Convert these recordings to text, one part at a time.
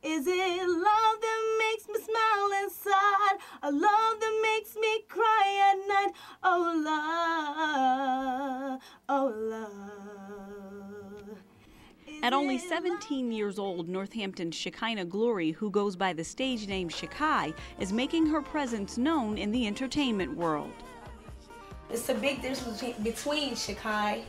Is it love that makes me smile inside? A love that makes me cry at night? Oh, love, oh, love. At only 17 years old, Northampton's Shekinah Glory, who goes by the stage name Sheki, is making her presence known in the entertainment world. It's a big difference between Sheki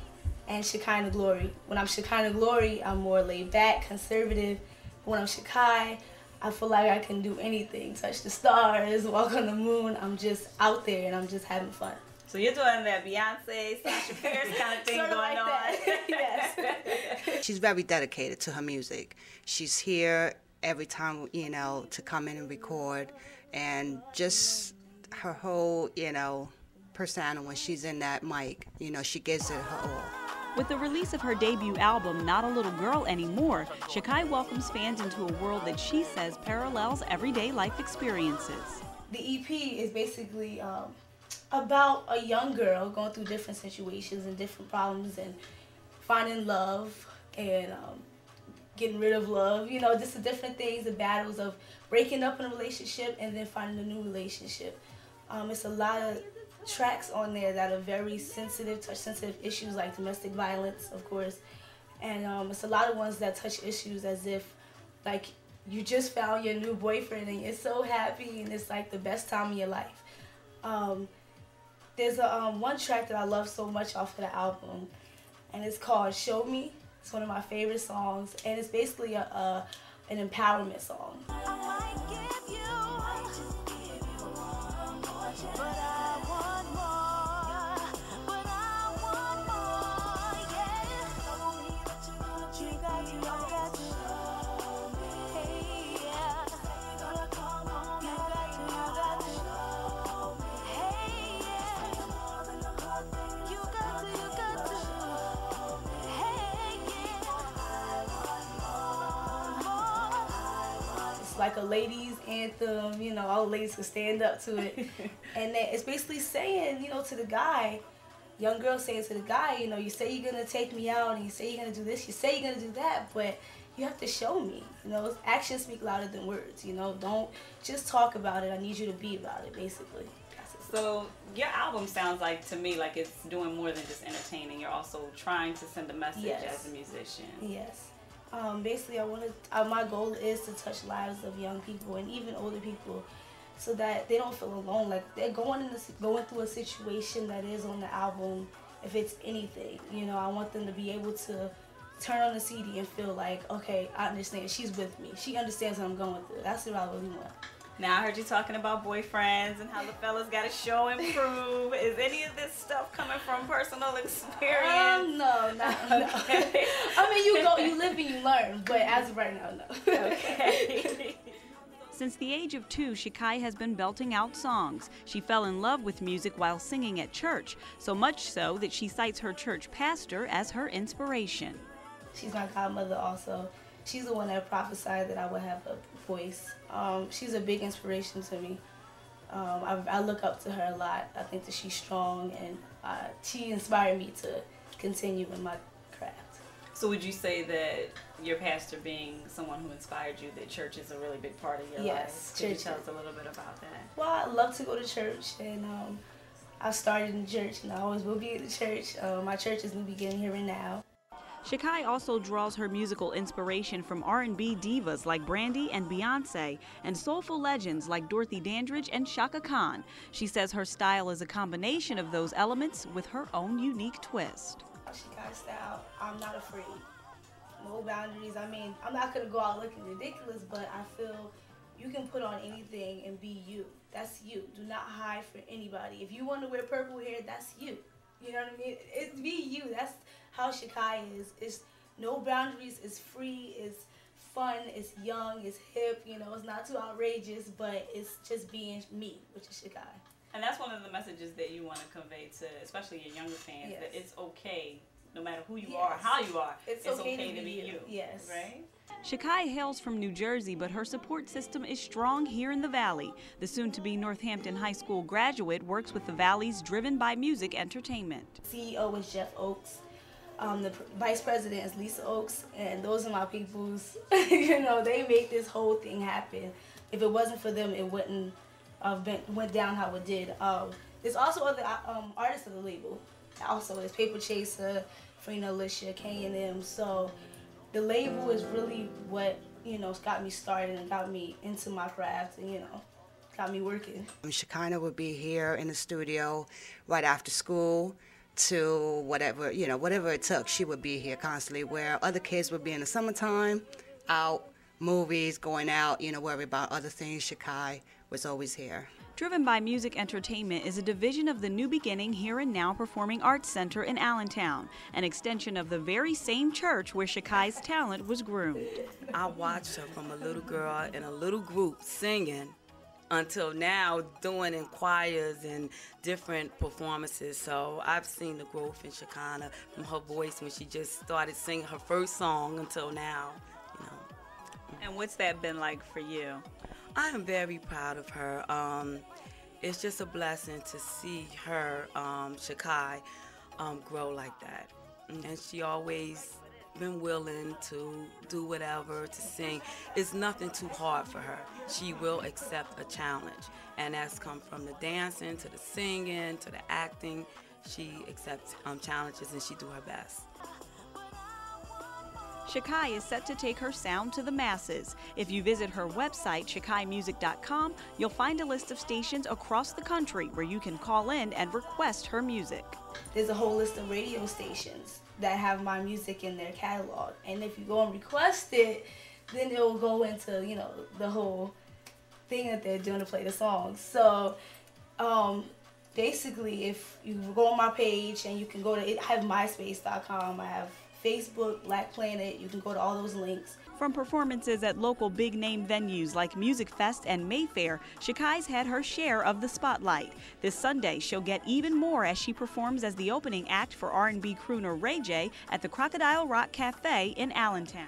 and Shekinah Glory. When I'm Shekinah Glory, I'm more laid back, conservative. When I'm Sheki, I feel like I can do anything, touch the stars, walk on the moon. I'm just out there and I'm just having fun. So you're doing that Beyonce, Sasha Fierce kind of thing sort of going like on. That. Yes. She's very dedicated to her music. She's here every time, you know, to come in and record, and just her whole, you know, persona when she's in that mic, you know, she gives it her all. With the release of her debut album, Not a Little Girl Anymore, Sheki welcomes fans into a world that she says parallels everyday life experiences. The EP is basically about a young girl going through different situations and different problems and finding love and getting rid of love, you know, just the different things, the battles of breaking up in a relationship and then finding a new relationship. It's a lot of tracks on there that are very sensitive, touch sensitive issues like domestic violence, of course, and it's a lot of ones that touch issues as if like you just found your new boyfriend and you're so happy and it's like the best time of your life. There's a one track that I love so much off of the album, and it's called Show Me. It's one of my favorite songs, and it's basically an empowerment song. Like a ladies anthem, you know, all the ladies can stand up to it. And then it's basically saying, you know, to the guy, young girl saying to the guy, you know, you say you're gonna take me out and you say you're gonna do this, you say you're gonna do that, but you have to show me, you know, actions speak louder than words, you know, don't just talk about it, I need you to be about it, basically. So your album sounds like, to me, like it's doing more than just entertaining, you're also trying to send a message as a musician. Yes. Basically, my goal is to touch lives of young people and even older people, so that they don't feel alone. Like they're going through a situation that is on the album. If it's anything, you know, I want them to be able to turn on the CD and feel like, okay, I understand. She's with me. She understands what I'm going through. That's what I really want. Now I heard you talking about boyfriends and how the fellas got to show and prove. Is any of this stuff coming from personal experience? No. Okay. I mean, you live and you learn, but as of right now, no. Okay. Since the age of 2, Sheki has been belting out songs. She fell in love with music while singing at church, so much so that she cites her church pastor as her inspiration. She's my godmother also. She's the one that prophesied that I would have a voice. She's a big inspiration to me. I look up to her a lot. I think that she's strong, and she inspired me to continue in my craft. So would you say that your pastor being someone who inspired you, that church is a really big part of your life? Yes. Could you tell us a little bit about that? Well, I love to go to church, and I started in church, and I always will be at the church. My church is New Beginning Here and Now. Sheki also draws her musical inspiration from R&B divas like Brandy and Beyonce, and soulful legends like Dorothy Dandridge and Chaka Khan. She says her style is a combination of those elements with her own unique twist. Sheki style, I'm not afraid. No boundaries. I mean, I'm not going to go out looking ridiculous, but I feel you can put on anything and be you. That's you. Do not hide for anybody. If you want to wear purple hair, that's you. You know what I mean? It's be you. That's how Sheki is. It's no boundaries. It's free. It's fun. It's young. It's hip. You know, it's not too outrageous, but it's just being me, which is Sheki. And that's one of the messages that you want to convey to, especially your younger fans, that it's okay, no matter who you are, how you are. It's okay to be you. Yes. Right? Sheki hails from New Jersey, but her support system is strong here in the Valley. The soon-to-be Northampton High School graduate works with the Valley's Driven by Music Entertainment. CEO is Jeff Oakes. The vice president is Lisa Oaks, and those are my peoples. You know, they make this whole thing happen. If it wasn't for them, it wouldn't have went down how it did. There's also other artists of the label. Also, there's Paper Chaser, Frina Alicia, K&M. So the label is really what, you know, got me started and got me into my craft and, you know, got me working. Shekinah would be here in the studio right after school to whatever, you know, whatever it took. She would be here constantly, where other kids would be in the summertime, out, movies, going out, you know, worry about other things. Sheki was always here. Driven by Music Entertainment is a division of the New Beginning Here and Now Performing Arts Center in Allentown, an extension of the very same church where Sheki's talent was groomed. I watched her from a little girl in a little group singing until now doing in choirs and different performances. So I've seen the growth in Shekinah from her voice when she just started singing her first song until now. You know. And what's that been like for you? I am very proud of her. It's just a blessing to see her, Sheki, grow like that. And she always been willing to do whatever, to sing. It's nothing too hard for her. She will accept a challenge. And that's come from the dancing, to the singing, to the acting. She accepts challenges and she do her best. Sheki is set to take her sound to the masses. If you visit her website, shekimusic.com, you'll find a list of stations across the country where you can call in and request her music. There's a whole list of radio stations that have my music in their catalog. And if you go and request it, then it will go into, you know, the whole thing that they're doing to play the songs. So basically, if you go on my page and you can go to it, I have myspace.com, I have Facebook, Black Planet, you can go to all those links. From performances at local big-name venues like Music Fest and Mayfair, Sheki's had her share of the spotlight. This Sunday, she'll get even more as she performs as the opening act for R&B crooner Ray J at the Crocodile Rock Cafe in Allentown.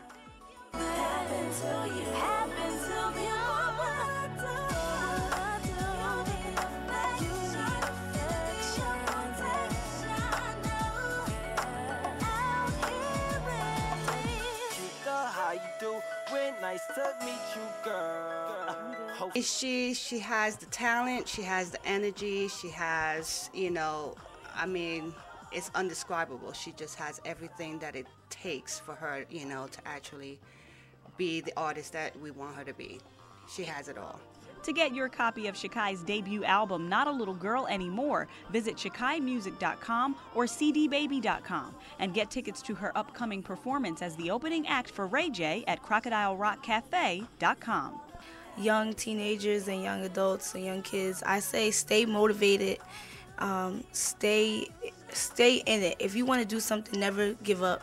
Nice to meet you, girl. She has the talent, she has the energy, she has, you know, I mean, it's undescribable. She just has everything that it takes for her, you know, to actually be the artist that we want her to be. She has it all. To get your copy of Sheki's debut album, Not a Little Girl Anymore, visit shekimusic.com or cdbaby.com and get tickets to her upcoming performance as the opening act for Ray J at crocodilerockcafe.com. Young teenagers and young adults and young kids, I say stay motivated, stay in it. If you want to do something, never give up.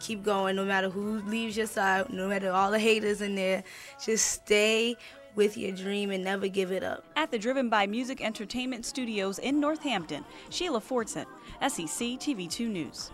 Keep going no matter who leaves your side, no matter all the haters in there. Just stay with your dream and never give it up. At the Driven by Music Entertainment Studios in Northampton, Sheila Fortson, SEC TV2 News.